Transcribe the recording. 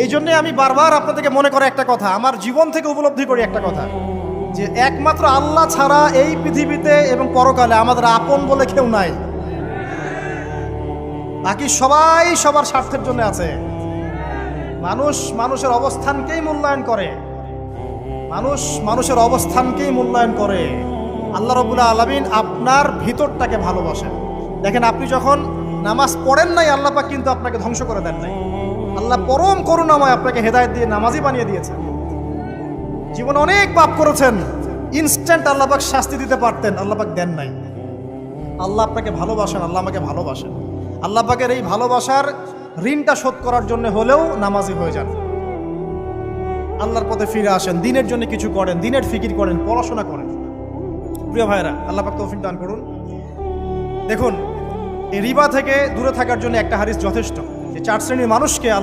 এই জন্যে আমি বারবার আপনাদেরকে মনে করে একটা কথা, আমার জীবন থেকে উপলব্ধি করি একটা কথা, যে একমাত্র আল্লাহ ছাড়া এই পৃথিবীতে এবং পরকালে আমাদের আপন বলে কেউ নাই। বাকি সবাই সবার স্বার্থের জন্য আছে। মানুষ মানুষের অবস্থানকেই মূল্যায়ন করে, মানুষ মানুষের অবস্থানকেই মূল্যায়ন করে। আল্লাহ রাব্বুল আলামিন আপনার ভিতরটাকে ভালোবাসেন। দেখেন, আপনি যখন নামাজ পড়েন নাই, আল্লাহ পাক কিন্তু আপনাকে ধ্বংস করে দেন নাই। আল্লাহ পরম করুণাময় আপনাকে হেদায়েত দিয়ে নামাজি বানিয়ে দিয়েছেন। জীবনে অনেক পাপ করেছেন, ইনস্ট্যান্ট আল্লাহ পাক শাস্তি দিতে পারতেন, আল্লাহ পাক দেন নাই। আল্লাহ আপনাকে ভালোবাসেন, আল্লাহ আমাকে ভালোবাসেন। আল্লাহ পাকের এই ভালোবাসার ঋণটা শোধ করার জন্য হলেও নামাজি হয়ে যান, আল্লাহর পথে ফিরে আসেন, দিনের জন্য কিছু করেন, দিনের ফিকির করেন, পড়াশোনা করেন। প্রিয় ভাইরা, আল্লাহ পাক তৌফিক দান করুন। দেখুন, এই রিবা থেকে দূরে থাকার জন্য একটা হাদিস যথেষ্ট, যে 4 শ্রেণীর মানুষকে আল্লাহ